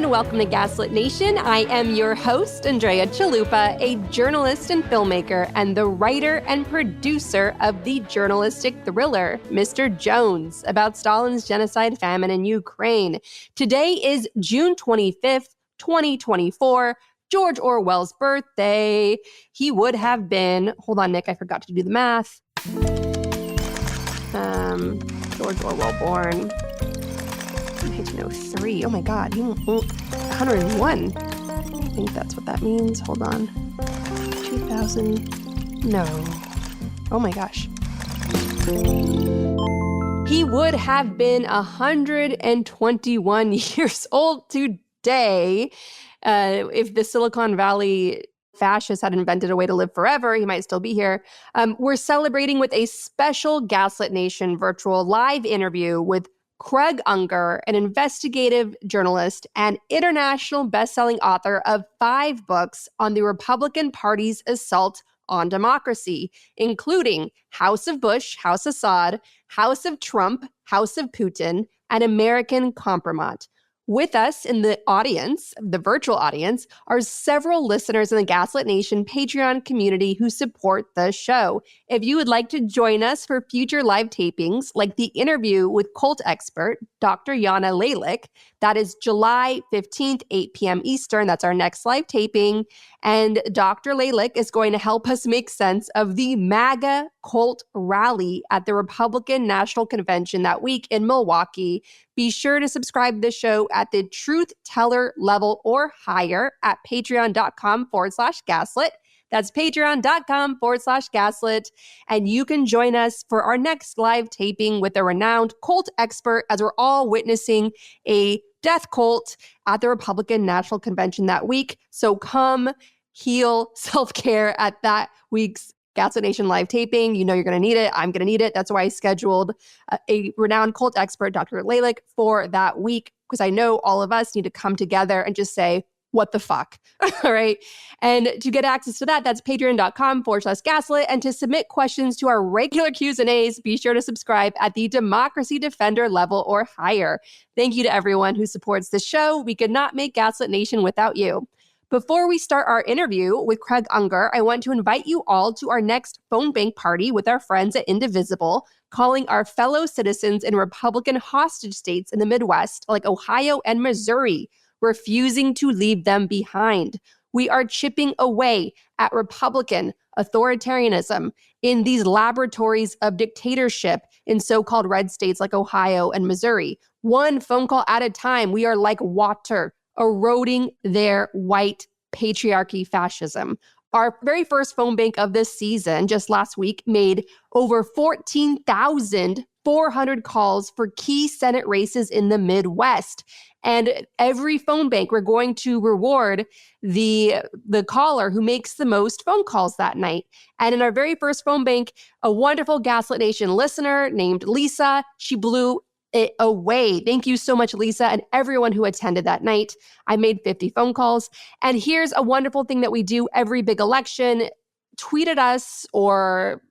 everyone. Welcome to Gaslit Nation. I am your host, Andrea Chalupa, a journalist and filmmaker and the writer and producer of the journalistic thriller, Mr. Jones, about Stalin's genocide famine in Ukraine. Today is June 25th, 2024, George Orwell's birthday. He would have been, hold on, Nick, I forgot to do the math. George Orwell born 1903. Oh my God, he 101. I think that's what that means. Hold on. 2000. No. Oh my gosh. He would have been 121 years old today. If the Silicon Valley fascists had invented a way to live forever, he might still be here. We're celebrating with a special Gaslit Nation virtual live interview with Craig Unger, an investigative journalist and international best-selling author of 5 books on the Republican Party's assault on democracy, including House of Bush, House of Saud, House of Trump, House of Putin, and American Kompromat. With us in the audience, the virtual audience, are several listeners in the Gaslit Nation Patreon community who support the show. If you would like to join us for future live tapings, like the interview with cult expert Dr. Yana Lalick, that is July 15th, 8 p.m. Eastern. That's our next live taping. And Dr. Lalick is going to help us make sense of the MAGA cult rally at the Republican National Convention that week in Milwaukee. Be sure to subscribe to the show at the Truth Teller level or higher at patreon.com/gaslit. That's patreon.com/gaslit. And you can join us for our next live taping with a renowned cult expert as we're all witnessing a death cult at the Republican National Convention that week. So come heal self-care at that week's Gaslit Nation live taping. You know you're going to need it. I'm going to need it. That's why I scheduled a renowned cult expert, Dr. Lalick, for that week, because I know all of us need to come together and just say, what the fuck? All right. And to get access to that, that's patreon.com/gaslit. And to submit questions to our regular Q&As, be sure to subscribe at the Democracy Defender level or higher. Thank you to everyone who supports the show. We could not make Gaslit Nation without you. Before we start our interview with Craig Unger, I want to invite you all to our next phone bank party with our friends at Indivisible, calling our fellow citizens in Republican hostage states in the Midwest, like Ohio and Missouri, refusing to leave them behind. We are chipping away at Republican authoritarianism in these laboratories of dictatorship in so-called red states like Ohio and Missouri. One phone call at a time, we are like water, eroding their white patriarchy fascism. Our very first phone bank of this season, just last week, made over 14,400 calls for key Senate races in the Midwest. And every phone bank, we're going to reward the caller who makes the most phone calls that night. And in our very first phone bank, a wonderful Gaslit Nation listener named Lisa, she blew it away. Thank you so much, Lisa, and everyone who attended that night. I made 50 phone calls. And here's a wonderful thing that we do every big election. Tweet at us or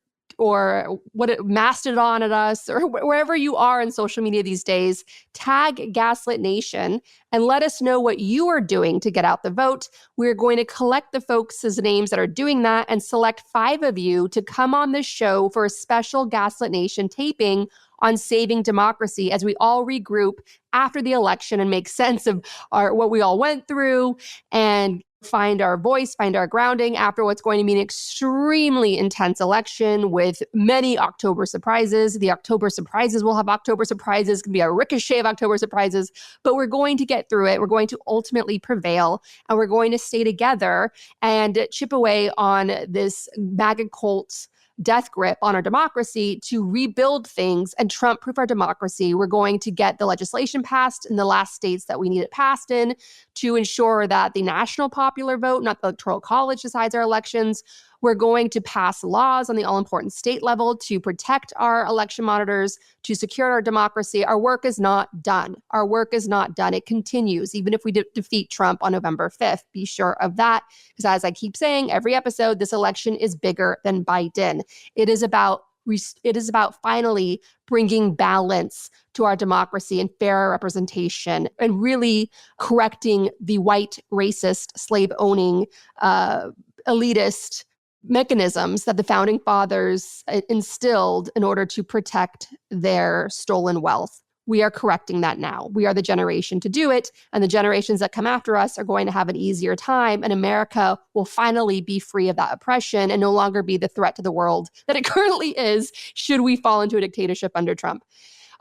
Mastodon at us, or wherever you are on social media these days, tag Gaslit Nation and let us know what you are doing to get out the vote. We're going to collect the folks' names that are doing that and select 5 of you to come on this show for a special Gaslit Nation taping on saving democracy as we all regroup after the election and make sense of what we all went through and find our voice, find our grounding after what's going to be an extremely intense election with many October surprises. The October surprises will have October surprises. It's going to be a ricochet of October surprises, but we're going to get through it. We're going to ultimately prevail, and we're going to stay together and chip away on this MAGA cult death grip on our democracy to rebuild things and Trump-proof our democracy. We're going to get the legislation passed in the last states that we need it passed in to ensure that the national popular vote, not the Electoral College, decides our elections. We're going to pass laws on the all-important state level to protect our election monitors, to secure our democracy. Our work is not done. Our work is not done. It continues, even if we defeat Trump on November 5th. Be sure of that, because as I keep saying every episode, this election is bigger than Biden. It is about It is about finally bringing balance to our democracy and fair representation, and really correcting the white, racist, slave-owning, elitist mechanisms that the founding fathers instilled in order to protect their stolen wealth. We are correcting that now. We are the generation to do it, and the generations that come after us are going to have an easier time, and America will finally be free of that oppression and no longer be the threat to the world that it currently is, should we fall into a dictatorship under Trump.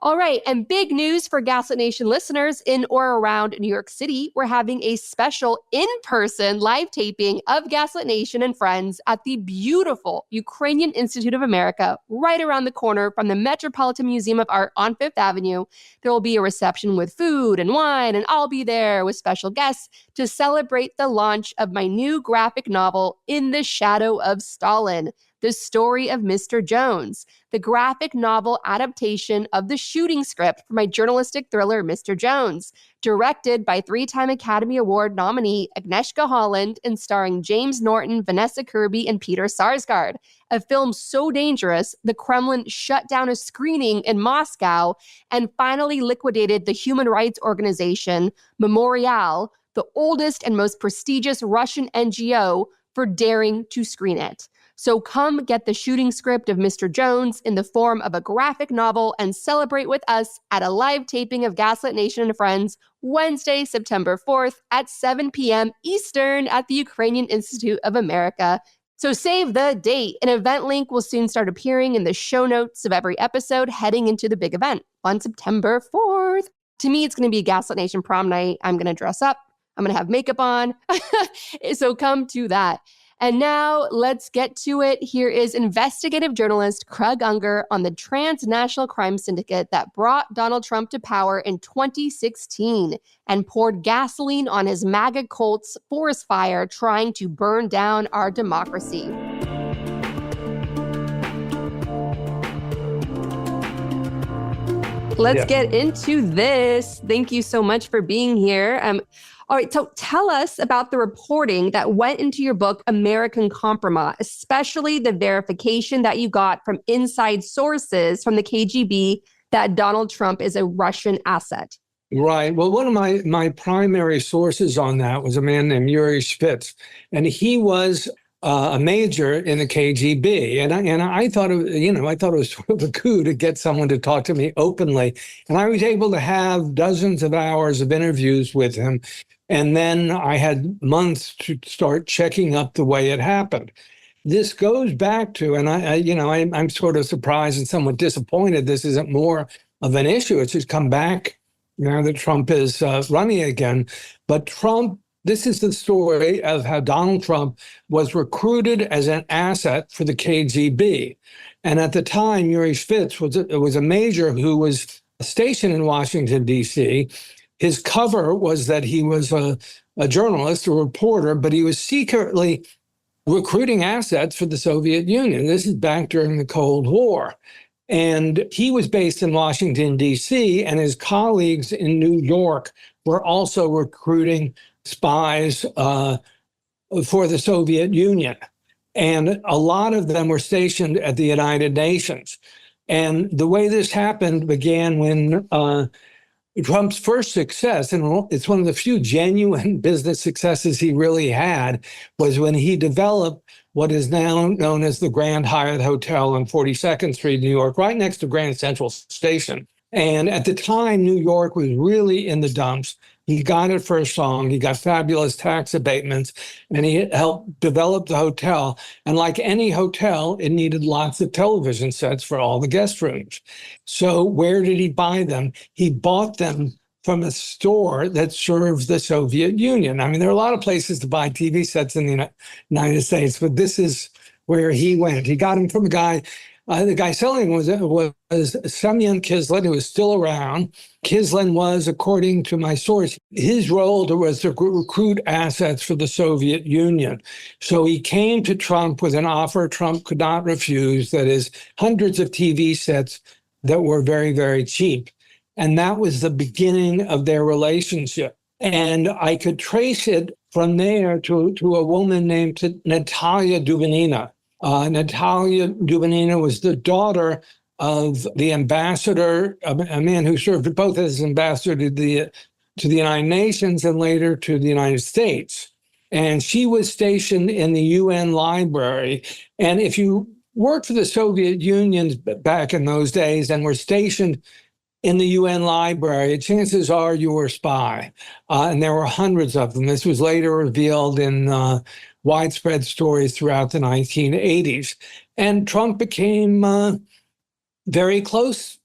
All right, and big news for Gaslit Nation listeners in or around New York City. We're having a special in-person live taping of Gaslit Nation and Friends at the beautiful Ukrainian Institute of America, right around the corner from the Metropolitan Museum of Art on Fifth Avenue. There will be a reception with food and wine, and I'll be there with special guests to celebrate the launch of my new graphic novel, In the Shadow of Stalin: The Story of Mr. Jones, the graphic novel adaptation of the shooting script for my journalistic thriller, Mr. Jones, directed by 3-time Academy Award nominee Agnieszka Holland and starring James Norton, Vanessa Kirby, and Peter Sarsgaard. A film so dangerous, the Kremlin shut down a screening in Moscow and finally liquidated the human rights organization Memorial, the oldest and most prestigious Russian NGO, for daring to screen it. So come get the shooting script of Mr. Jones in the form of a graphic novel and celebrate with us at a live taping of Gaslit Nation and Friends, Wednesday, September 4th at 7 p.m. Eastern at the Ukrainian Institute of America. So save the date. An event link will soon start appearing in the show notes of every episode heading into the big event on September 4th. To me, it's going to be Gaslit Nation prom night. I'm going to dress up. I'm going to have makeup on. So come to that. And now let's get to it. Here is investigative journalist Craig Unger on the transnational crime syndicate that brought Donald Trump to power in 2016 and poured gasoline on his MAGA cult's forest fire trying to burn down our democracy. Let's get into this. Thank you so much for being here. All right, so tell us about the reporting that went into your book, American Kompromat, especially the verification that you got from inside sources from the KGB that Donald Trump is a Russian asset. Right. Well, one of my primary sources on that was a man named Yuri Spitz, and he was a major in the KGB, and I thought it was sort of a coup to get someone to talk to me openly, and I was able to have dozens of hours of interviews with him. And then I had months to start checking up the way it happened. This goes back to, and I'm sort of surprised and somewhat disappointed this isn't more of an issue. It's just come back now that Trump is running again. But Trump, this is the story of how Donald Trump was recruited as an asset for the KGB. And at the time, Yuri Spitz was a major who was stationed in Washington, D.C., His cover was that he was a journalist, a reporter, but he was secretly recruiting assets for the Soviet Union. This is back during the Cold War. And he was based in Washington, D.C., and his colleagues in New York were also recruiting spies for the Soviet Union. And a lot of them were stationed at the United Nations. And the way this happened began when Trump's first success, and it's one of the few genuine business successes he really had, was when he developed what is now known as the Grand Hyatt Hotel on 42nd Street, New York, right next to Grand Central Station. And at the time, New York was really in the dumps. He got it for a song. He got fabulous tax abatements, and he helped develop the hotel. And like any hotel, it needed lots of television sets for all the guest rooms. So where did he buy them? He bought them from a store that served the Soviet Union. I mean, there are a lot of places to buy TV sets in the United States, but this is where he went. He got them from a guy. The guy selling was Semyon Ghislaine, who was still around. Ghislaine was, according to my source, his role was to recruit assets for the Soviet Union. So he came to Trump with an offer Trump could not refuse, that is, hundreds of TV sets that were very, very cheap. And that was the beginning of their relationship. And I could trace it from there to a woman named Natalia Dubinina. Natalia Dubinina was the daughter of the ambassador, a man who served both as ambassador to the United Nations and later to the United States. And she was stationed in the UN library. And if you worked for the Soviet Union back in those days and were stationed in the UN library, chances are you were a spy. And there were hundreds of them. This was later revealed in widespread stories throughout the 1980s. And Trump became very close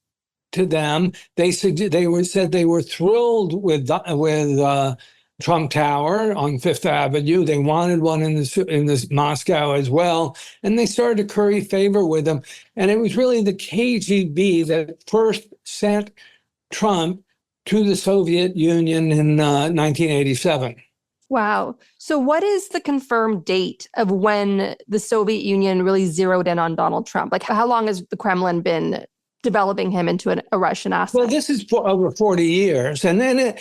to them. They said they were thrilled with Trump Tower on Fifth Avenue. They wanted one in this Moscow as well, and they started to curry favor with them. And it was really the KGB that first sent Trump to the Soviet Union in 1987. Wow. So what is the confirmed date of when the Soviet Union really zeroed in on Donald Trump? Like, how long has the Kremlin been developing him into a Russian asset? Well, this is for over 40 years. And then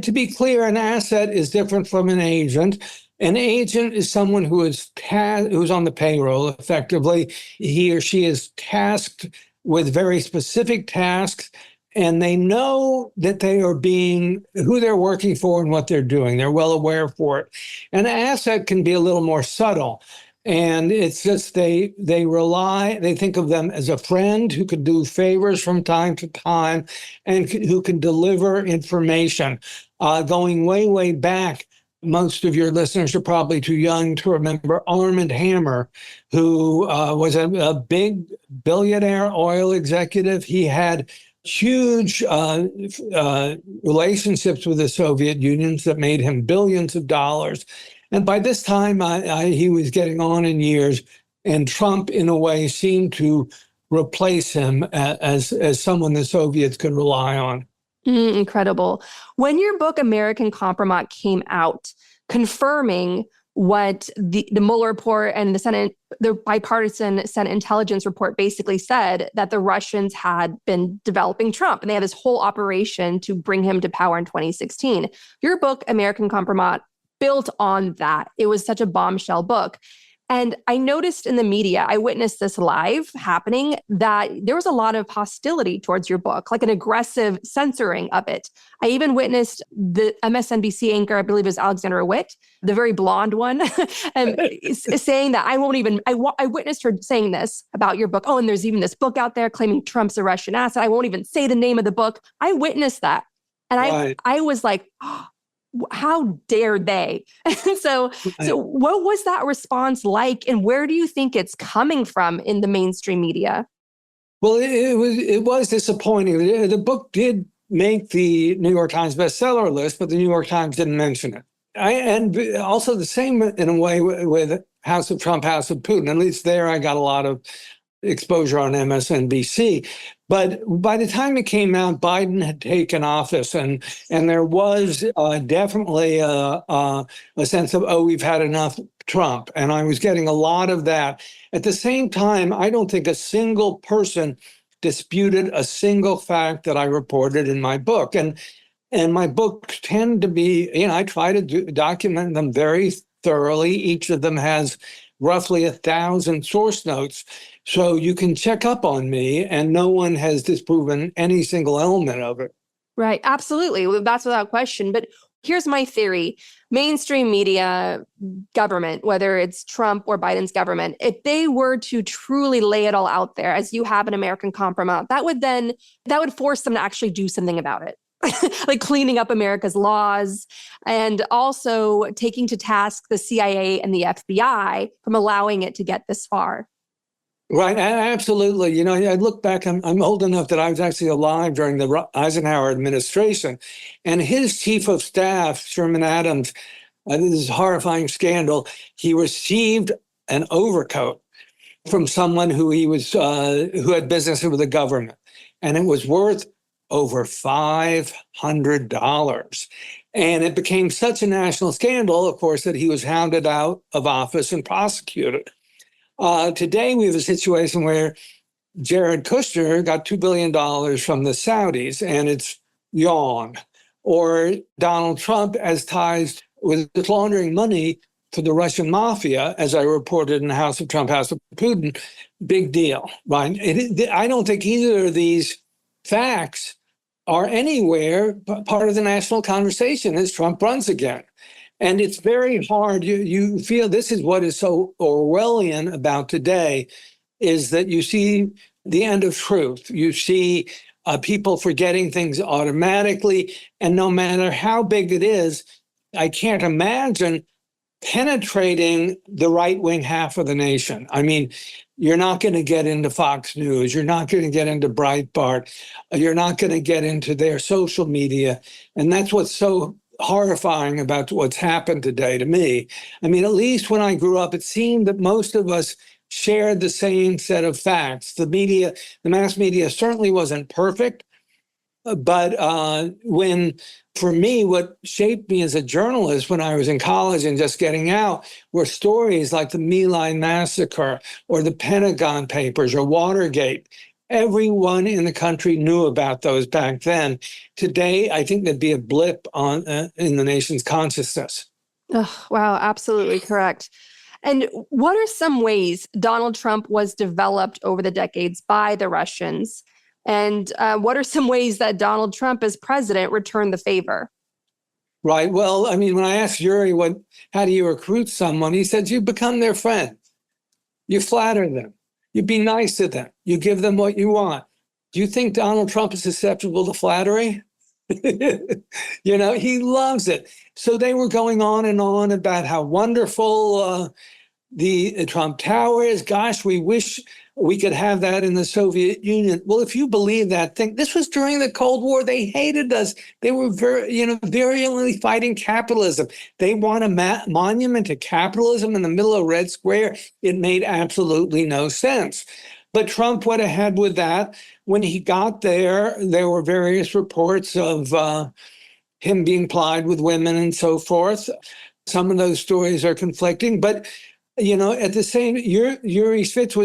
to be clear, an asset is different from an agent. An agent is someone who's on the payroll, effectively. He or she is tasked with very specific tasks, and they know that they are who they're working for and what they're doing. They're well aware for it. An asset can be a little more subtle. And it's just they think of them as a friend who could do favors from time to time and who can deliver information. Going way, way back, most of your listeners are probably too young to remember Armand Hammer, who was a big billionaire oil executive. He had huge relationships with the Soviet Union that made him billions of dollars. And by this time, he was getting on in years, and Trump, in a way, seemed to replace him as someone the Soviets could rely on. Incredible. When your book, American Kompromat, came out, confirming what the Mueller report and the bipartisan Senate intelligence report basically said, that the Russians had been developing Trump, and they had this whole operation to bring him to power in 2016. Your book, American Kompromat, built on that. It was such a bombshell book. And I noticed in the media, I witnessed this live happening, that there was a lot of hostility towards your book, like an aggressive censoring of it. I even witnessed the MSNBC anchor, I believe it was Alexandra Witt, the very blonde one, and saying that I witnessed her saying this about your book. Oh, and there's even this book out there claiming Trump's a Russian asset. I won't even say the name of the book. I witnessed that. And Right. I was like, oh, how dare they? So what was that response like, and where do you think it's coming from in the mainstream media? Well, it was disappointing. The book did make the New York Times bestseller list, but the New York Times didn't mention it. And also the same in a way with House of Trump, House of Putin. At least there I got a lot of exposure on MSNBC. But by the time it came out, Biden had taken office, and there was definitely a sense of, oh, we've had enough Trump. And I was getting a lot of that. At the same time, I don't think a single person disputed a single fact that I reported in my book. And my books tend to be, I try to document them very thoroughly. Each of them has roughly 1,000 source notes. So you can check up on me, and no one has disproven any single element of it. Right. Absolutely. That's without question. But here's my theory. Mainstream media, government, whether it's Trump or Biden's government, if they were to truly lay it all out there, as you have an American Kompromat, that would force them to actually do something about it. Like cleaning up America's laws, and also taking to task the CIA and the FBI from allowing it to get this far. Right, absolutely. I look back, I'm old enough that I was actually alive during the Eisenhower administration, and his chief of staff, Sherman Adams, this is a horrifying scandal. He received an overcoat from someone who had business with the government, and it was worth over $500. And it became such a national scandal, of course, that he was hounded out of office and prosecuted. Today, we have a situation where Jared Kushner got $2 billion from the Saudis, and it's yawn. Or Donald Trump has ties with laundering money for the Russian mafia, as I reported in the House of Trump, House of Putin, big deal, right? I don't think either of these facts are anywhere part of the national conversation as Trump runs again. And it's very hard. You feel this is what is so Orwellian about today, is that you see the end of truth. You see people forgetting things automatically. And no matter how big it is, I can't imagine penetrating the right-wing half of the nation. I mean, you're not going to get into Fox News. You're not going to get into Breitbart. You're not going to get into their social media. And that's what's so horrifying about what's happened today to me. I mean, at least when I grew up, it seemed that most of us shared the same set of facts. The media, the mass media certainly wasn't perfect. But for me, what shaped me as a journalist when I was in college and just getting out were stories like the My Lai massacre or the Pentagon Papers or Watergate. Everyone in the country knew about those back then. Today, I think there'd be a blip in the nation's consciousness. Oh, wow, absolutely correct. And what are some ways Donald Trump was developed over the decades by the Russians? And what are some ways that Donald Trump as president returned the favor? Right. Well, I mean, when I asked Yuri, how do you recruit someone? He said, you become their friend. You flatter them. You be nice to them. You give them what you want. Do you think Donald Trump is susceptible to flattery? He loves it. So they were going on and on about how wonderful the Trump Tower is. Gosh, we wish we could have that in the Soviet Union. Well, if you believe that thing, this was during the Cold War. They hated us. They were virulently fighting capitalism. They want a monument to capitalism in the middle of Red Square. It made absolutely no sense. But Trump went ahead with that. When he got there were various reports of him being plied with women and so forth. Some of those stories are conflicting, but at the same, Yuri Svitz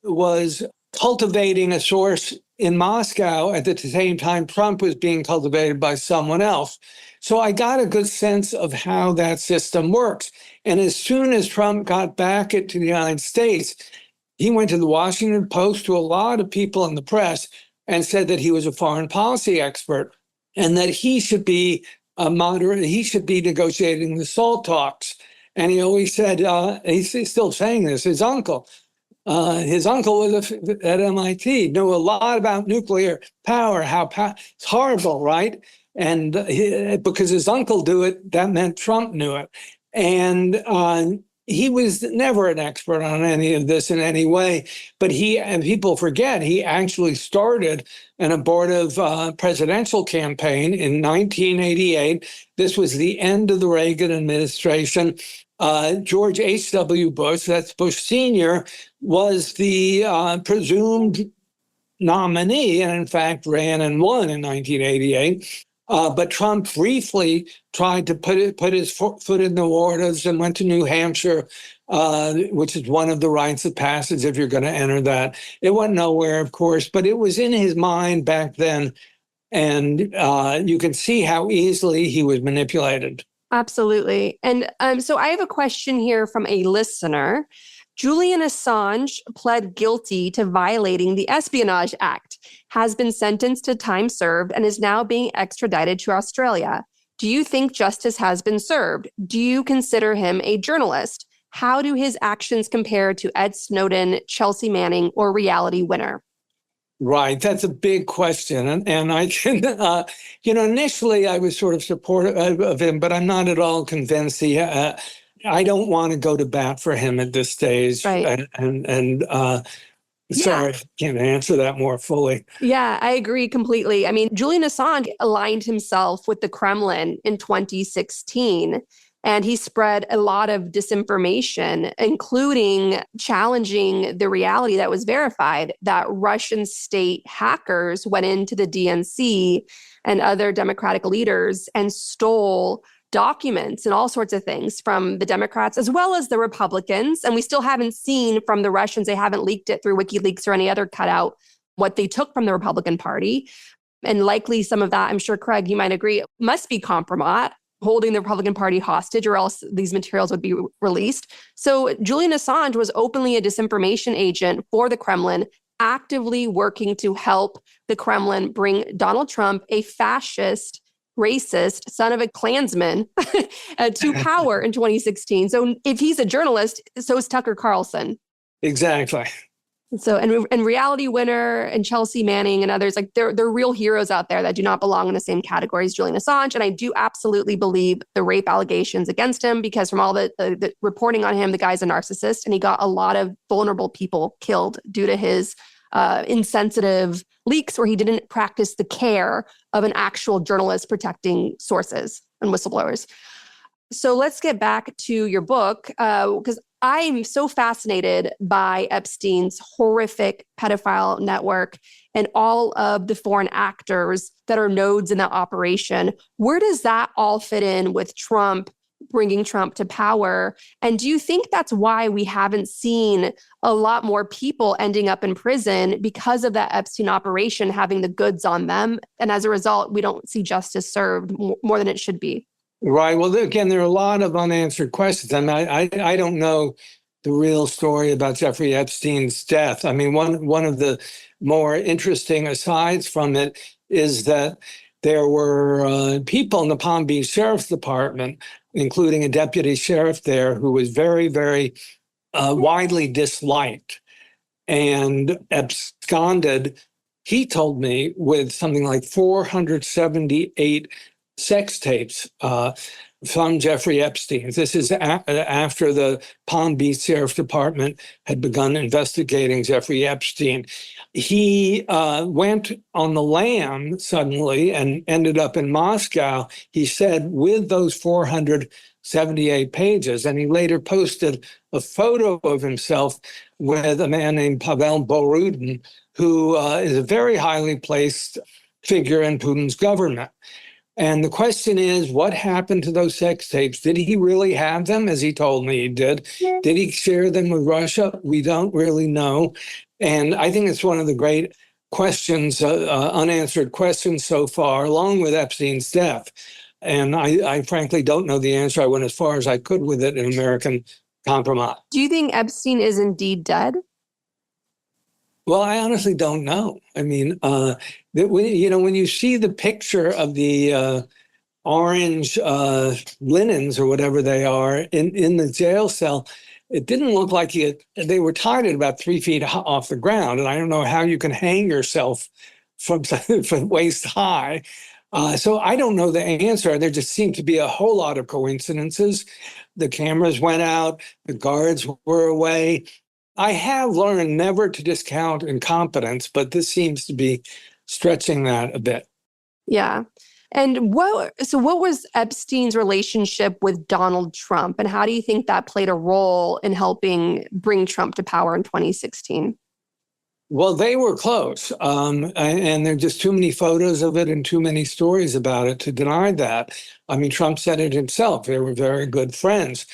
was cultivating a source in Moscow at the same time Trump was being cultivated by someone else. So I got a good sense of how that system works. And as soon as Trump got back into the United States, he went to the Washington Post, to a lot of people in the press, and said that he was a foreign policy expert and that he should be a moderator. He should be negotiating the SALT talks. And he always said, he's still saying this, his uncle was at MIT, knew a lot about nuclear power, it's horrible, right? And because his uncle knew it, that meant Trump knew it. And he was never an expert on any of this in any way, but and people forget, he actually started an abortive presidential campaign in 1988. This was the end of the Reagan administration. George H.W. Bush, that's Bush Sr., was the presumed nominee, and in fact ran and won in 1988. But Trump briefly tried to put his foot in the waters and went to New Hampshire, which is one of the rites of passage if you're going to enter that. It went nowhere, of course, but it was in his mind back then. And you can see how easily he was manipulated. Absolutely. And so I have a question here from a listener. Julian Assange pled guilty to violating the Espionage Act, has been sentenced to time served, and is now being extradited to Australia. Do you think justice has been served? Do you consider him a journalist? How do his actions compare to Ed Snowden, Chelsea Manning, or Reality Winner? Right. That's a big question. And I can, initially I was sort of supportive of him, but I'm not at all convinced. I don't want to go to bat for him at this stage. Right. Sorry, I can't answer that more fully. Yeah, I agree completely. I mean, Julian Assange aligned himself with the Kremlin in 2016. And he spread a lot of disinformation, including challenging the reality that was verified that Russian state hackers went into the DNC and other Democratic leaders and stole documents and all sorts of things from the Democrats as well as the Republicans. And we still haven't seen from the Russians, they haven't leaked it through WikiLeaks or any other cutout, what they took from the Republican Party. And likely some of that, I'm sure, Craig, you might agree, must be Kompromat. holding the Republican Party hostage, or else these materials would be released. So Julian Assange was openly a disinformation agent for the Kremlin, actively working to help the Kremlin bring Donald Trump, a fascist, racist son of a Klansman, to power in 2016. So if he's a journalist, so is Tucker Carlson. Exactly. So, and Reality Winner and Chelsea Manning and others, like they're real heroes out there that do not belong in the same category as Julian Assange. And I do absolutely believe the rape allegations against him, because from all the reporting on him, the guy's a narcissist, and he got a lot of vulnerable people killed due to his insensitive leaks, where he didn't practice the care of an actual journalist protecting sources and whistleblowers. So let's get back to your book, because I'm so fascinated by Epstein's horrific pedophile network and all of the foreign actors that are nodes in that operation. Where does that all fit in with Trump, bringing Trump to power? And do you think that's why we haven't seen a lot more people ending up in prison, because of that Epstein operation having the goods on them? And as a result, we don't see justice served more than it should be. Right. Well, again, there are a lot of unanswered questions. I mean, I don't know the real story about Jeffrey Epstein's death. I mean, one of the more interesting asides from it is that there were people in the Palm Beach Sheriff's Department, including a deputy sheriff there, who was very, very widely disliked and absconded, he told me, with something like 478 sex tapes from Jeffrey Epstein. This is after the Palm Beach Sheriff's Department had begun investigating Jeffrey Epstein. He went on the lam suddenly and ended up in Moscow, he said, with those 478 pages. And he later posted a photo of himself with a man named Pavel Borudin, who is a very highly placed figure in Putin's government. And the question is, what happened to those sex tapes? Did he really have them, as he told me he did? Yeah. Did he share them with Russia? We don't really know. And I think it's one of the great questions, unanswered questions so far, along with Epstein's death. And I frankly don't know the answer. I went as far as I could with it in American Kompromat. Do you think Epstein is indeed dead? Well, I honestly don't know. I mean, when you see the picture of the orange linens or whatever they are in the jail cell, it didn't look like they were tied at about 3 feet off the ground. And I don't know how you can hang yourself from waist high. So I don't know the answer. There just seemed to be a whole lot of coincidences. The cameras went out, the guards were away. I have learned never to discount incompetence, but this seems to be stretching that a bit. Yeah. And what was Epstein's relationship with Donald Trump? And how do you think that played a role in helping bring Trump to power in 2016? Well, they were close. And there are just too many photos of it and too many stories about it to deny that. I mean, Trump said it himself. They were very good friends.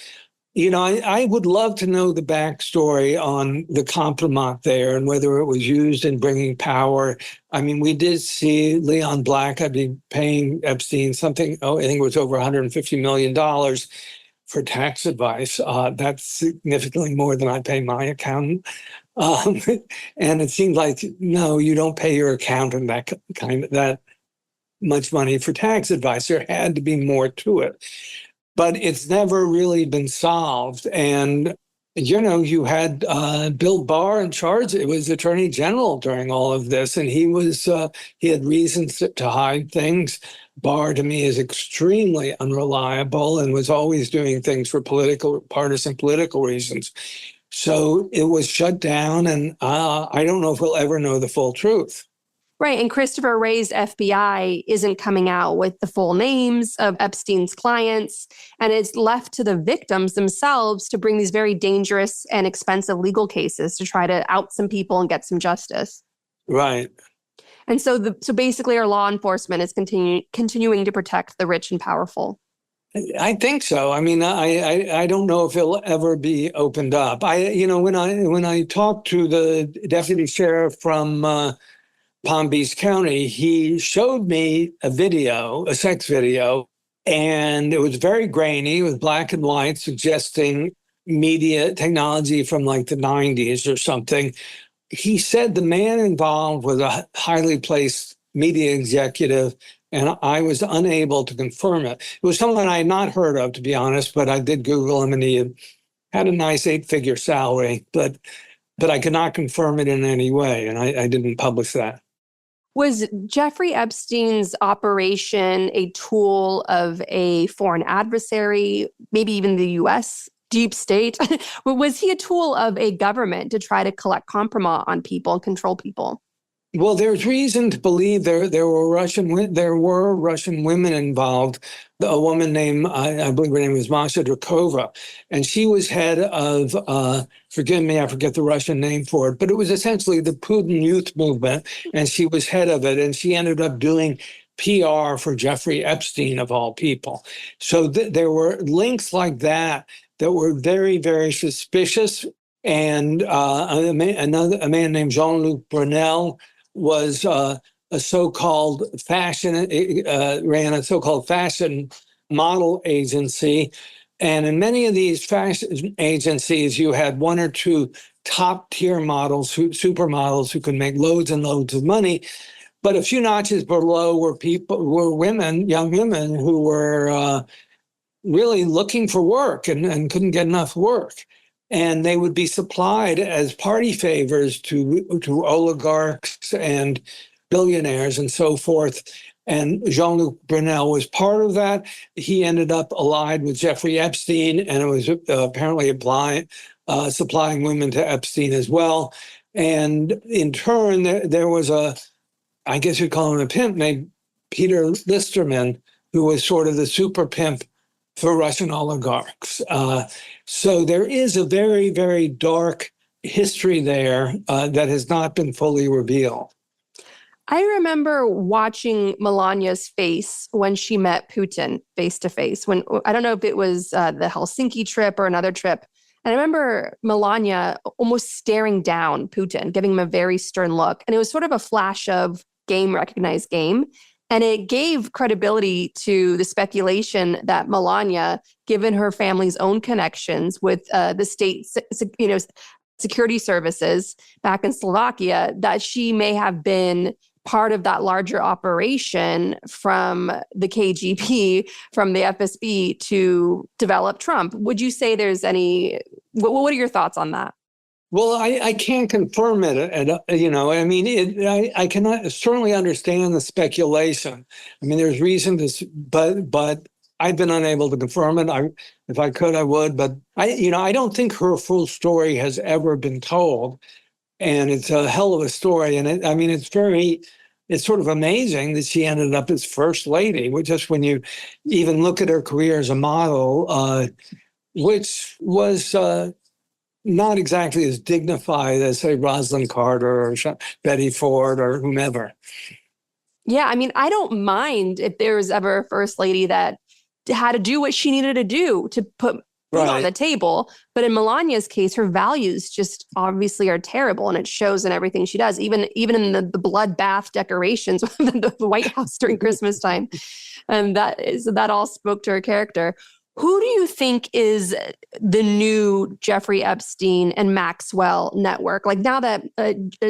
You know, I would love to know the backstory on the Kompromat there and whether it was used in bringing power. I mean, we did see Leon Black had been paying Epstein something, I think it was over $150 million for tax advice. That's significantly more than I pay my accountant. And it seemed like, no, you don't pay your accountant that much money for tax advice. There had to be more to it. But it's never really been solved. And, you know, you had Bill Barr in charge. It was Attorney General during all of this. And he had reasons to hide things. Barr, to me, is extremely unreliable and was always doing things for partisan political reasons. So it was shut down. And I don't know if we'll ever know the full truth. Right. And Christopher Wray's FBI isn't coming out with the full names of Epstein's clients, and it's left to the victims themselves to bring these very dangerous and expensive legal cases to try to out some people and get some justice. Right. And so basically our law enforcement is continuing to protect the rich and powerful. I think so. I mean, I don't know if it'll ever be opened up. When I talked to the deputy sheriff from Palm Beach County, he showed me a sex video And it was very grainy. It was black and white, suggesting media technology from like the 90s or something. He said the man involved was a highly placed media executive, and I was unable to confirm it. It was someone I had not heard of, to be honest, but I did Google him, and he had a nice 8-figure salary, but I could not confirm it in any way, and I didn't publish that. Was Jeffrey Epstein's operation a tool of a foreign adversary, maybe even the U.S. deep state? Was he a tool of a government to try to collect compromat on people and control people? Well, there's reason to believe there were Russian women involved. A woman named, I believe her name was Masha Drakova, and she was head of, forgive me, I forget the Russian name for it, but it was essentially the Putin youth movement, and she was head of it, and she ended up doing PR for Jeffrey Epstein, of all people. So there were links like that were very, very suspicious. And a man named Jean-Luc Brunel was ran a so-called fashion model agency. And in many of these fashion agencies, you had one or two top-tier models, supermodels who could make loads and loads of money. But a few notches below were women, young women, who were really looking for work and couldn't get enough work. And they would be supplied as party favors to oligarchs and billionaires and so forth. And Jean-Luc Brunel was part of that. He ended up allied with Jeffrey Epstein, and it was apparently supplying women to Epstein as well. And in turn, there was I guess you'd call him a pimp, named Peter Listerman, who was sort of the super pimp for Russian oligarchs. So there is a very, very dark history there that has not been fully revealed. I remember watching Melania's face when she met Putin face to face. When I don't know if it was the Helsinki trip or another trip. And I remember Melania almost staring down Putin, giving him a very stern look. And it was sort of a flash of game, recognized game. And it gave credibility to the speculation that Melania, given her family's own connections with the state, security services back in Slovakia, that she may have been part of that larger operation from the KGB, from the FSB to develop Trump. Would you say there's any, what are your thoughts on that? Well, I can't confirm it. I mean, I cannot certainly understand the speculation. I mean, there's reason to, but I've been unable to confirm it. If I could, I would. But I don't think her full story has ever been told, and it's a hell of a story. And it's sort of amazing that she ended up as first lady. Just when you even look at her career as a model, which was not exactly as dignified as, say, Rosalind Carter or Betty Ford or whomever. Yeah, I mean, I don't mind if there was ever a first lady that had to do what she needed to do to put food on the table. But in Melania's case, her values just obviously are terrible, and it shows in everything she does, even in the bloodbath decorations of the White House during Christmas time. And that all spoke to her character. Who do you think is the new Jeffrey Epstein and Maxwell network? Like, now that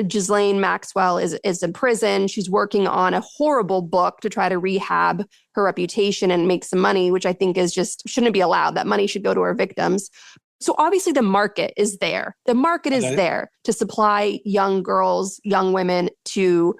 Ghislaine Maxwell is in prison, she's working on a horrible book to try to rehab her reputation and make some money, which I think is just shouldn't be allowed. That money should go to her victims. So obviously the market is there. The market is there to supply young girls, young women to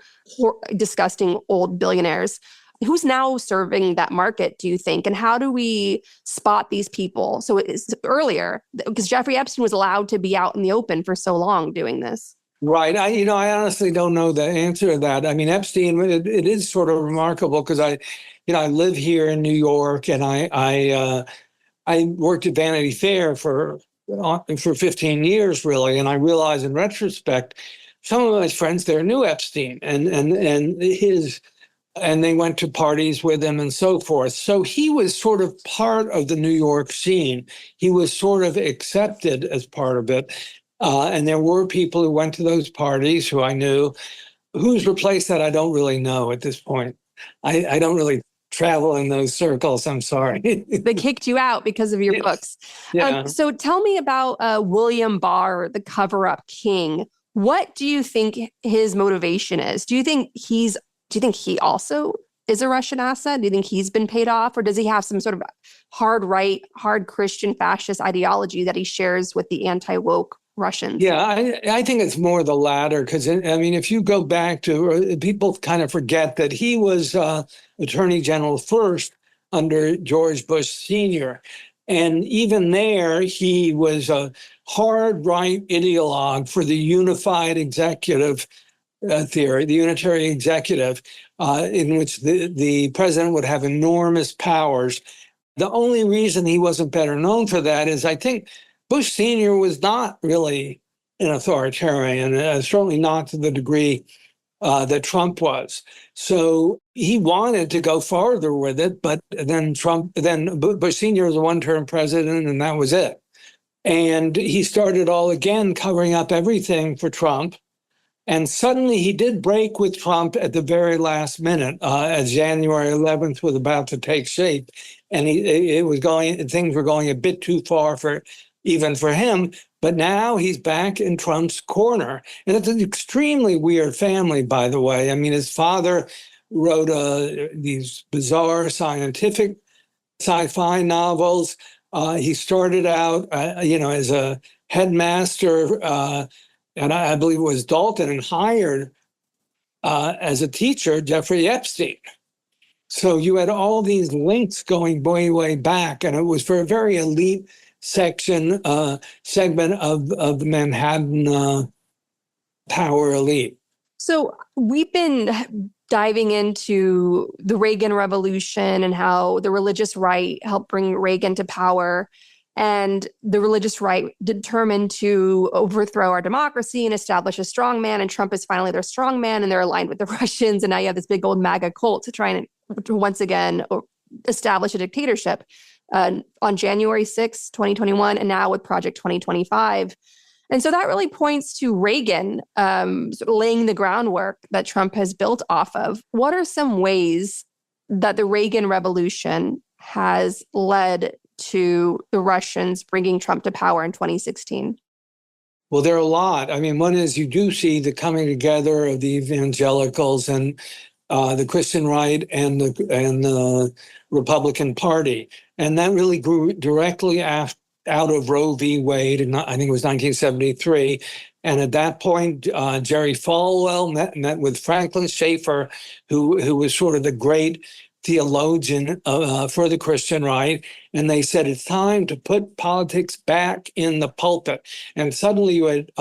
disgusting old billionaires. Who's now serving that market, do you think? And how do we spot these people? So it's earlier, because Jeffrey Epstein was allowed to be out in the open for so long doing this. Right. I honestly don't know the answer to that. I mean, Epstein, it is sort of remarkable because I live here in New York, and I worked at Vanity Fair for 15 years, really. And I realize in retrospect, some of my friends there knew Epstein and they went to parties with him and so forth. So he was sort of part of the New York scene. He was sort of accepted as part of it. And there were people who went to those parties who I knew. Who's replaced that, I don't really know at this point. I don't really travel in those circles. I'm sorry. They kicked you out because of your books. Yeah. So tell me about William Barr, the cover-up king. What do you think his motivation is? Do you think he also is a Russian asset? Do you think he's been paid off? Or does he have some sort of hard right, hard Christian fascist ideology that he shares with the anti-woke Russians? Yeah, I think it's more the latter, because, I mean, if you go back to, people kind of forget that he was Attorney General first under George Bush Sr. And even there, he was a hard right ideologue for the unified executive theory, the unitary executive, in which the president would have enormous powers. The only reason he wasn't better known for that is, I think, Bush Sr. was not really an authoritarian, certainly not to the degree that Trump was. So he wanted to go farther with it, but then Bush Sr. was a one-term president, and that was it. And he started all again covering up everything for Trump. And suddenly he did break with Trump at the very last minute, as January 11th was about to take shape. And things were going a bit too far even for him, but now he's back in Trump's corner. And it's an extremely weird family, by the way. I mean, his father wrote these bizarre scientific sci-fi novels. He started out, as a headmaster, and I believe it was Dalton, and hired as a teacher Jeffrey Epstein. So you had all these links going way, way back, and it was for a very elite segment of the Manhattan power elite. So we've been diving into the Reagan Revolution and how the religious right helped bring Reagan to power, and the religious right determined to overthrow our democracy and establish a strongman. And Trump is finally their strongman, and they're aligned with the Russians. And now you have this big old MAGA cult to try and once again establish a dictatorship. On January 6, 2021, and now with Project 2025. And so that really points to Reagan sort of laying the groundwork that Trump has built off of. What are some ways that the Reagan Revolution has led to the Russians bringing Trump to power in 2016? Well, there are a lot. I mean, one is you do see the coming together of the evangelicals and the Christian right and the Republican Party. And that really grew directly out of Roe v. Wade, and I think it was 1973. And at that point, Jerry Falwell met with Franklin Schaeffer, who was sort of the great theologian for the Christian right. And they said, it's time to put politics back in the pulpit. And suddenly you had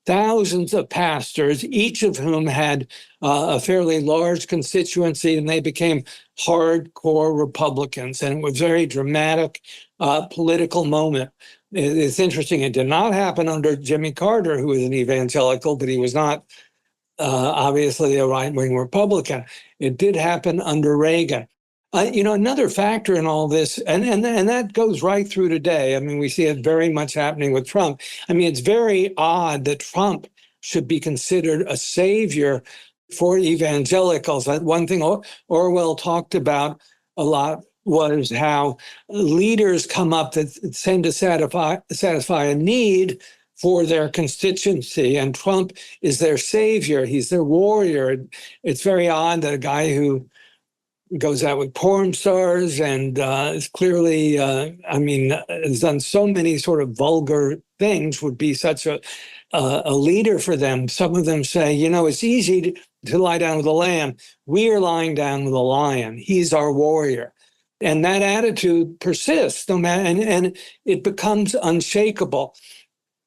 thousands of pastors, each of whom had a fairly large constituency, and they became hardcore Republicans. And it was a very dramatic political moment. It's interesting. It did not happen under Jimmy Carter, who was an evangelical, but he was not obviously a right-wing Republican. It did happen under Reagan. Another factor in all this, and that goes right through today. I mean, we see it very much happening with Trump. I mean, it's very odd that Trump should be considered a savior for evangelicals. One thing Orwell talked about a lot was how leaders come up that seem to satisfy a need for their constituency, and Trump is their savior. He's their warrior. It's very odd that a guy who goes out with porn stars and is clearly, has done so many sort of vulgar things, would be such a leader for them. Some of them say, it's easy to lie down with a lamb. We are lying down with a lion. He's our warrior. And that attitude persists, and it becomes unshakable.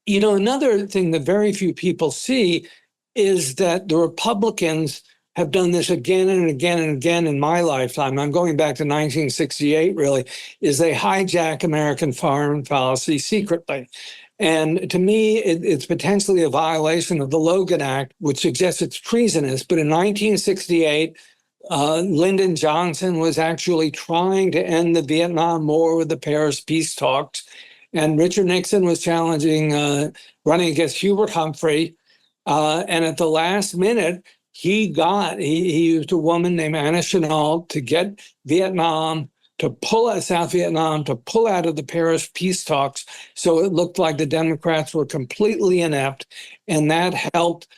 Another thing that very few people see is that the Republicans have done this again and again and again in my lifetime. I'm going back to 1968, really, is they hijack American foreign policy secretly. And to me, it's potentially a violation of the Logan Act, which suggests it's treasonous. But in 1968, Lyndon Johnson was actually trying to end the Vietnam War with the Paris peace talks. And Richard Nixon was challenging, running against Hubert Humphrey. And at the last minute, he used a woman named Anna Chennault to get Vietnam to pull out South Vietnam, to pull out of the Paris peace talks. So it looked like the Democrats were completely inept. And that helped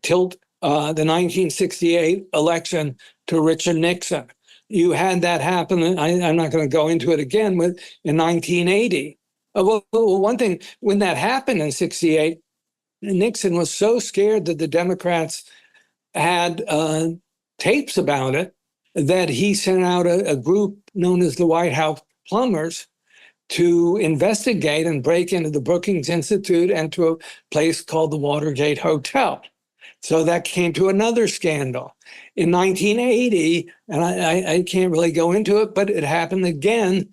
tilt the 1968 election to Richard Nixon. You had that happen, and I'm not going to go into it again, in 1980. Well, one thing, when that happened in 68, Nixon was so scared that the Democrats had tapes about it that he sent out a group known as the White House Plumbers to investigate and break into the Brookings Institute and to a place called the Watergate Hotel. So that came to another scandal. In 1980, and I can't really go into it, but it happened again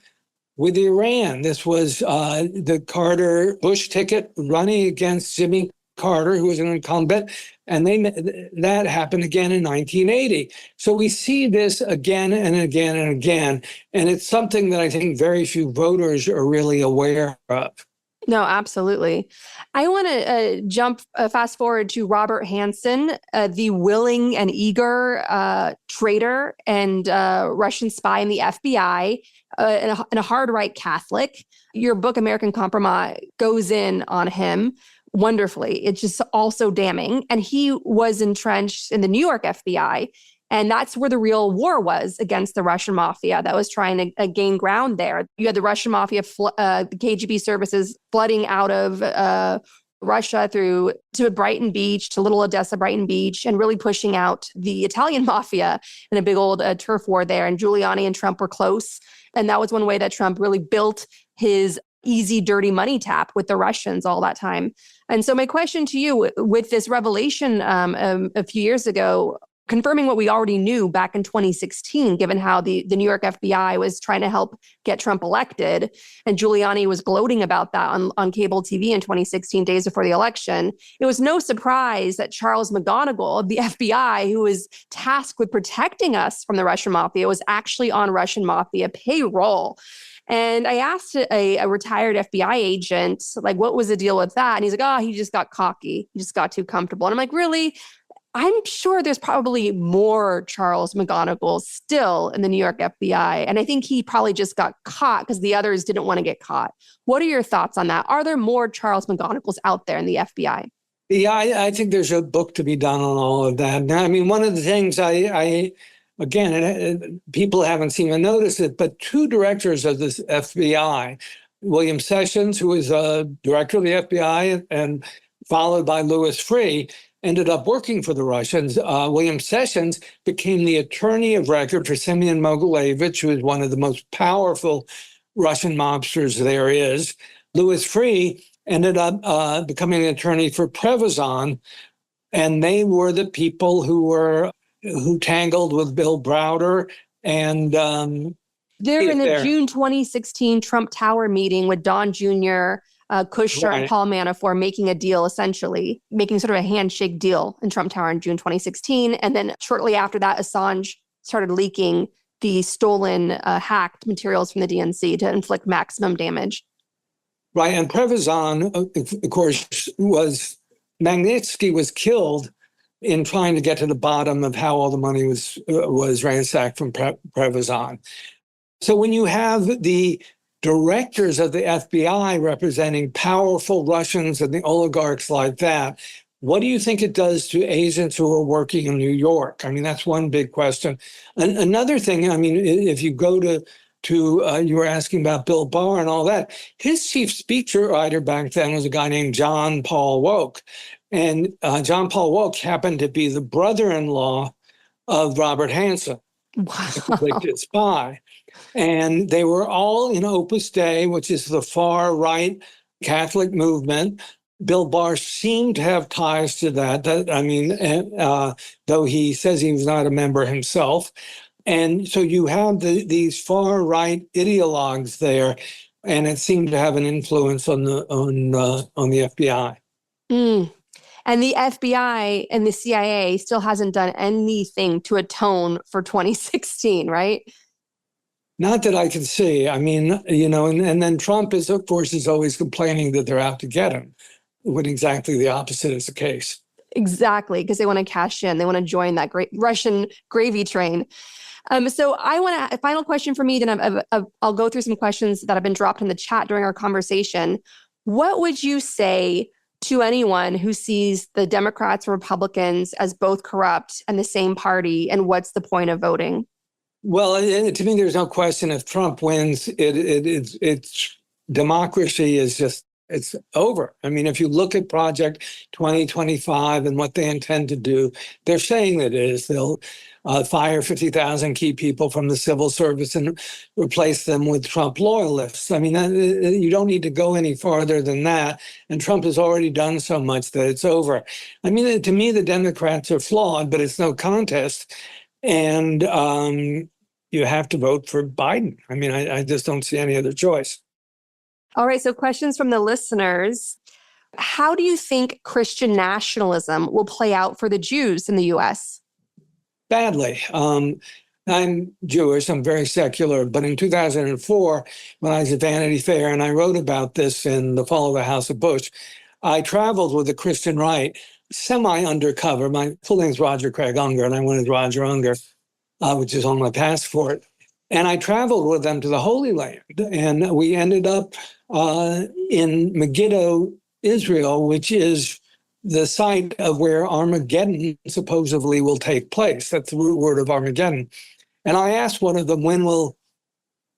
with Iran. This was the Carter-Bush ticket running against Jimmy Carter, who was an incumbent, and that happened again in 1980. So we see this again and again and again, and it's something that I think very few voters are really aware of. No, absolutely. I want to fast forward to Robert Hanssen, the willing and eager traitor and Russian spy in the FBI, and a hard-right Catholic. Your book, American Kompromat, goes in on him wonderfully. It's just also damning. And he was entrenched in the New York FBI. And that's where the real war was against the Russian mafia that was trying to gain ground there. You had the Russian mafia, the KGB services flooding out of Russia to Brighton Beach, to Little Odessa, Brighton Beach, and really pushing out the Italian mafia in a big old turf war there. And Giuliani and Trump were close. And that was one way that Trump really built his easy, dirty money tap with the Russians all that time. And so my question to you, with this revelation a few years ago, confirming what we already knew back in 2016, given how the New York FBI was trying to help get Trump elected, and Giuliani was gloating about that on cable TV in 2016, days before the election, it was no surprise that Charles McGonigal of the FBI, who was tasked with protecting us from the Russian mafia, was actually on Russian mafia payroll. And I asked a retired FBI agent, like, what was the deal with that? And he's like, he just got cocky. He just got too comfortable. And I'm like, really? I'm sure there's probably more Charles McGonigals still in the New York FBI. And I think he probably just got caught because the others didn't want to get caught. What are your thoughts on that? Are there more Charles McGonigals out there in the FBI? Yeah, I think there's a book to be done on all of that. Now, I mean, one of the things again, people haven't seemed to notice it, but two directors of this FBI, William Sessions, who was a director of the FBI, and followed by Louis Freeh, ended up working for the Russians. William Sessions became the attorney of record for Semyon Mogilevich, who is one of the most powerful Russian mobsters there is. Louis Freeh ended up becoming an attorney for Trevisan, and they were the people who tangled with Bill Browder. And they're in the June 2016 Trump Tower meeting with Don Jr., Kushner, right, and Paul Manafort making a deal, essentially making sort of a handshake deal in Trump Tower in June 2016. And then shortly after that, Assange started leaking the stolen, hacked materials from the DNC to inflict maximum damage. Right. And Trevisan, of course, Magnitsky was killed in trying to get to the bottom of how all the money was ransacked from Trevisan. So when you have the directors of the FBI representing powerful Russians and the oligarchs like that, what do you think it does to agents who are working in New York? I mean, that's one big question. Another thing, I mean, if you go to you were asking about Bill Barr and all that, his chief speechwriter back then was a guy named John Paul Woke. And John Paul Woke happened to be the brother-in-law of Robert Hanssen, the convicted spy. And they were all in Opus Dei, which is the far-right Catholic movement. Bill Barr seemed to have ties to that. Though he says he was not a member himself. And so you have these far-right ideologues there, and it seemed to have an influence on the FBI. Mm. And the FBI and the CIA still hasn't done anything to atone for 2016, right? Not that I can see. I mean, and then Trump is always complaining that they're out to get him, when exactly the opposite is the case. Exactly, because they want to cash in. They want to join that great Russian gravy train. So I want a final question for me, then I'll go through some questions that have been dropped in the chat during our conversation. What would you say to anyone who sees the Democrats and Republicans as both corrupt and the same party, and what's the point of voting? Well, to me, there's no question if Trump wins, it's democracy is just, it's over. I mean, if you look at Project 2025 and what they intend to do, they're saying that it is. They'll fire 50,000 key people from the civil service and replace them with Trump loyalists. I mean, you don't need to go any farther than that. And Trump has already done so much that it's over. I mean, to me, the Democrats are flawed, but it's no contest. And you have to vote for Biden. I mean, I just don't see any other choice. All right, so questions from the listeners. How do you think Christian nationalism will play out for the Jews in the U.S.? Badly. I'm Jewish, I'm very secular, but in 2004, when I was at Vanity Fair, and I wrote about this in The Fall of the House of Bush, I traveled with the Christian right, semi-undercover. My full name is Roger Craig Unger, and I went as Roger Unger, which is on my passport. And I traveled with them to the Holy Land, and we ended up in Megiddo, Israel, which is the site of where Armageddon supposedly will take place. That's the root word of Armageddon. And I asked one of them,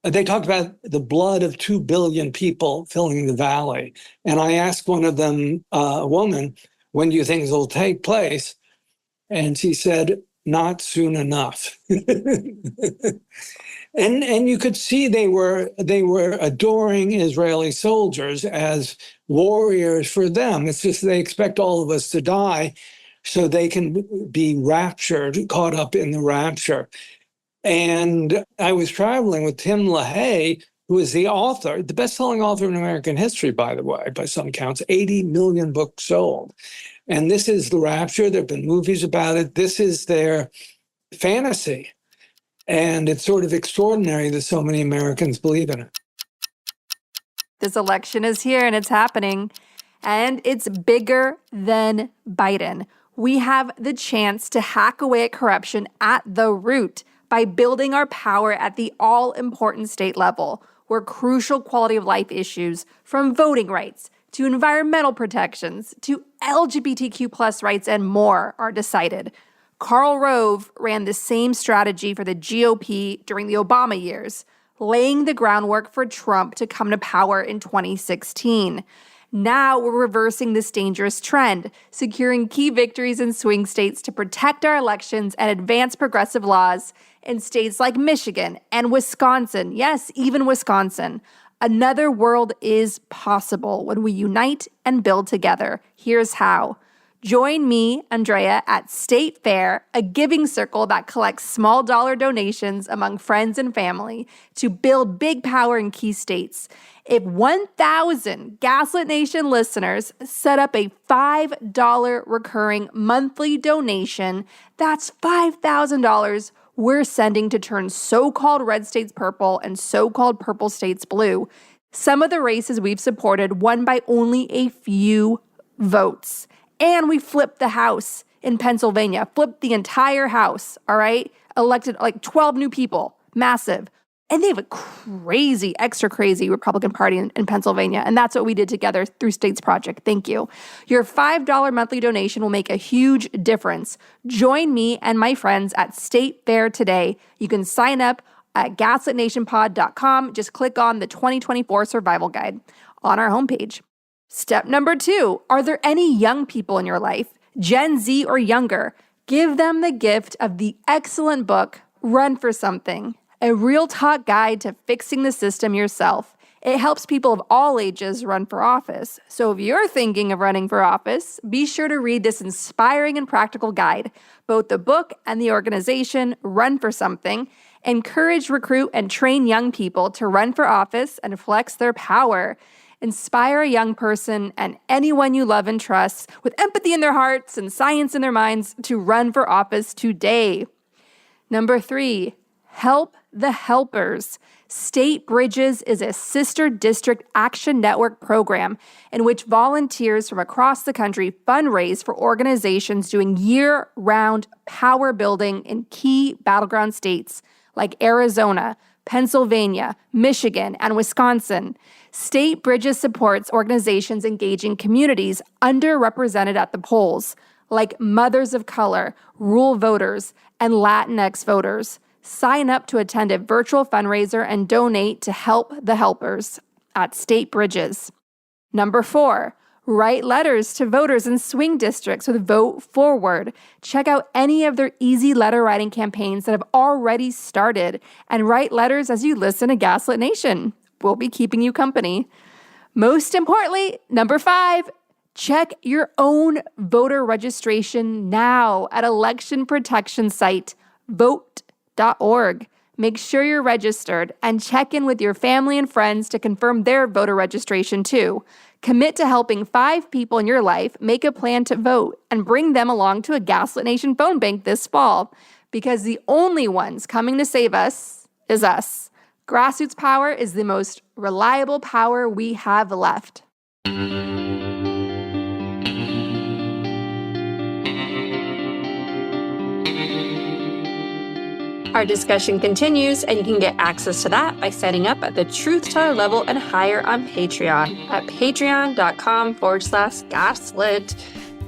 they talked about the blood of 2 billion people filling the valley. And I asked one of them, a woman, when do you think it will take place? And she said, not soon enough. And you could see they were adoring Israeli soldiers as warriors for them. It's just they expect all of us to die so they can be raptured, caught up in the rapture. And I was traveling with Tim LaHaye, who is the author, the best-selling author in American history, by the way, by some counts, 80 million books sold. And this is the rapture. There have been movies about it. This is their fantasy. And it's sort of extraordinary that so many Americans believe in it. This election is here and it's happening. And it's bigger than Biden. We have the chance to hack away at corruption at the root by building our power at the all-important state level, where crucial quality of life issues, from voting rights to environmental protections to LGBTQ+ rights and more, are decided. Karl Rove ran the same strategy for the GOP during the Obama years, laying the groundwork for Trump to come to power in 2016. Now we're reversing this dangerous trend, securing key victories in swing states to protect our elections and advance progressive laws in states like Michigan and Wisconsin. Yes, even Wisconsin. Another world is possible when we unite and build together. Here's how. Join me, Andrea, at State Fair, a giving circle that collects small dollar donations among friends and family to build big power in key states. If 1,000 Gaslit Nation listeners set up a $5 recurring monthly donation, that's $5,000 we're sending to turn so-called red states purple and so-called purple states blue. Some of the races we've supported won by only a few votes. And we flipped the House in Pennsylvania, flipped the entire House, all right? Elected like 12 new people, massive. And they have a crazy, extra crazy Republican Party in Pennsylvania. And that's what we did together through States Project. Thank you. Your $5 monthly donation will make a huge difference. Join me and my friends at State Fair today. You can sign up at gaslitnationpod.com. Just click on the 2024 Survival Guide on our homepage. Step number 2, are there any young people in your life, Gen Z or younger? Give them the gift of the excellent book, Run for Something, a real talk guide to fixing the system yourself. It helps people of all ages run for office. So if you're thinking of running for office, be sure to read this inspiring and practical guide. Both the book and the organization, Run for Something, encourage, recruit, and train young people to run for office and flex their power. Inspire a young person and anyone you love and trust with empathy in their hearts and science in their minds to run for office today. Number 3, help The Helpers. State Bridges is a sister district action network program in which volunteers from across the country fundraise for organizations doing year-round power building in key battleground states like Arizona, Pennsylvania, Michigan, and Wisconsin. State Bridges supports organizations engaging communities underrepresented at the polls, like mothers of color, rural voters, and Latinx voters. Sign up to attend a virtual fundraiser and donate to help the helpers at State Bridges. Number 4, write letters to voters in swing districts with Vote Forward. Check out any of their easy letter writing campaigns that have already started and write letters as you listen to Gaslit Nation. We'll be keeping you company. Most importantly, number 5, check your own voter registration now at election protection site vote.org. Make sure you're registered and check in with your family and friends to confirm their voter registration too. Commit to helping 5 people in your life make a plan to vote and bring them along to a Gaslit Nation phone bank this fall, because the only ones coming to save us is us. Grassroots power is the most reliable power we have left. Our discussion continues, and you can get access to that by signing up at the Truth Teller level and higher on Patreon at patreon.com/gaslit.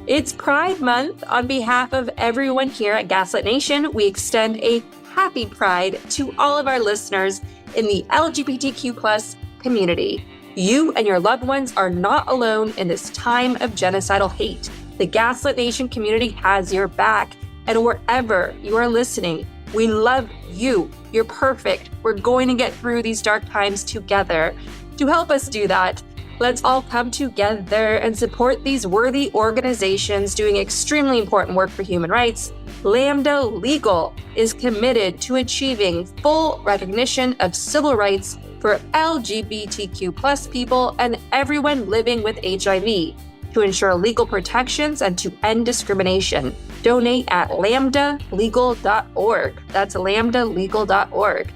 It's Pride Month. On behalf of everyone here at Gaslit Nation, we extend a happy Pride to all of our listeners in the LGBTQ+ community. You and your loved ones are not alone in this time of genocidal hate. The Gaslit Nation community has your back, and wherever you are listening, we love you. You're perfect. We're going to get through these dark times together. To help us do that, let's all come together and support these worthy organizations doing extremely important work for human rights. Lambda Legal is committed to achieving full recognition of civil rights for LGBTQ+ people and everyone living with HIV, to ensure legal protections and to end discrimination. Donate at lambdalegal.org. That's lambdalegal.org.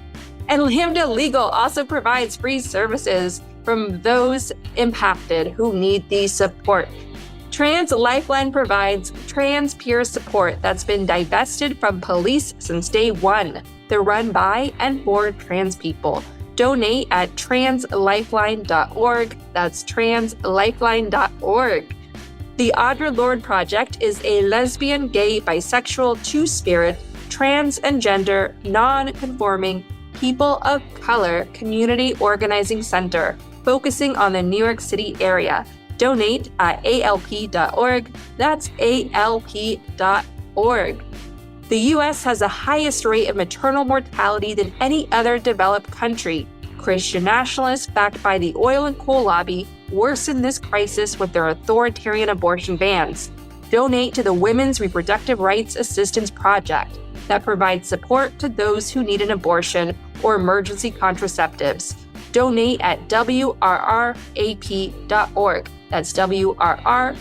And Lambda Legal also provides free services from those impacted who need the support. Trans Lifeline provides trans peer support that's been divested from police since day one. They're run by and for trans people. Donate at translifeline.org. That's translifeline.org. The Audre Lorde Project is a lesbian, gay, bisexual, two-spirit, trans and gender, non-conforming, people of color community organizing center focusing on the New York City area. Donate at alp.org. That's alp.org. The U.S. has the highest rate of maternal mortality than any other developed country. Christian nationalists, backed by the oil and coal lobby, worsen this crisis with their authoritarian abortion bans. Donate to the Women's Reproductive Rights Assistance Project that provides support to those who need an abortion or emergency contraceptives. Donate at wrrap.org. That's wrrap.org.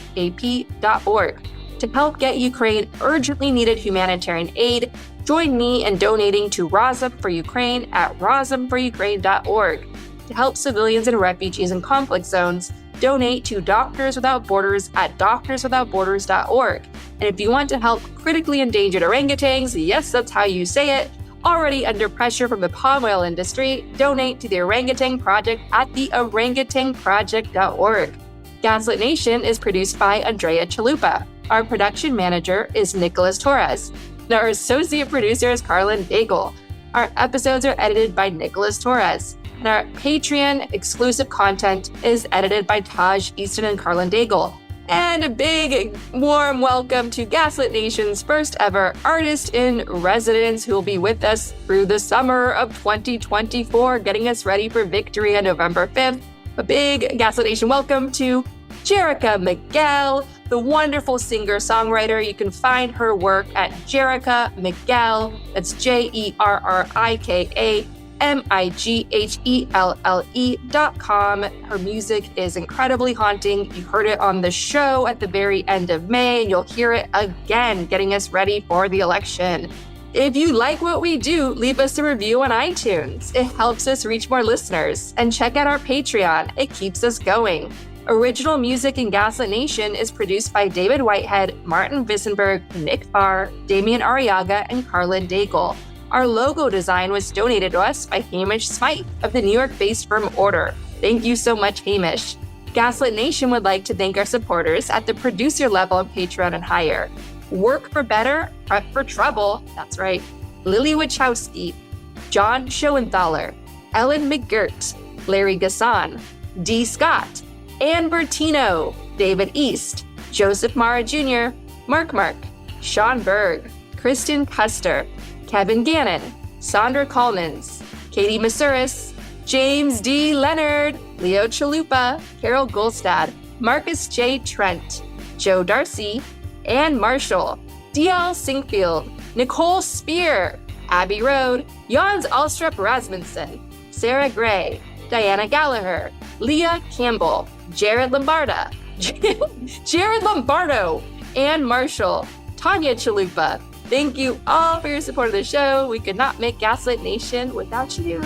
To help get Ukraine urgently needed humanitarian aid, join me in donating to Razom for Ukraine at razomforukraine.org. To help civilians and refugees in conflict zones, donate to Doctors Without Borders at doctorswithoutborders.org. And if you want to help critically endangered orangutans, yes, that's how you say it, already under pressure from the palm oil industry, donate to the Orangutan Project at theorangutanproject.org. Gaslit Nation is produced by Andrea Chalupa. Our production manager is Nicholas Torres. And our associate producer is Carlin Daigle. Our episodes are edited by Nicholas Torres. And our Patreon exclusive content is edited by Taj Easton and Carlin Daigle. And a big warm welcome to Gaslit Nation's first ever artist in residence who will be with us through the summer of 2024, getting us ready for victory on November 5th. A big Gaslit Nation welcome to Jerica Miguel, the wonderful singer-songwriter. You can find her work at Jerica Miguel. That's JerikaMighelle.com. Her music is incredibly haunting. You heard it on the show at the very end of May, and you'll hear it again, getting us ready for the election. If you like what we do, leave us a review on iTunes. It helps us reach more listeners. And check out our Patreon. It keeps us going. Original music in Gaslit Nation is produced by David Whitehead, Martin Vissenberg, Nick Farr, Damian Arriaga, and Carlin Daigle. Our logo design was donated to us by Hamish Smythe of the New York-based firm Order. Thank you so much, Hamish. Gaslit Nation would like to thank our supporters at the producer level of Patreon and higher. Work for better, prep for trouble. That's right. Lily Wachowski, John Schoenthaler, Ellen McGirt, Larry Gasson, D. Scott, Ann Bertino, David East, Joseph Mara Jr., Mark, Sean Berg, Kristen Custer, Kevin Gannon, Sandra Collins, Katie Masuris, James D. Leonard, Leo Chalupa, Carol Golstad, Marcus J. Trent, Joe Darcy, Ann Marshall, D.L. Singfield, Nicole Spear, Abby Road, Jans Alstrup Rasmussen, Sarah Gray, Diana Gallagher, Leah Campbell, Jared Lombardo, Ann Marshall, Tanya Chalupa. Thank you all for your support of the show. We could not make Gaslit Nation without you.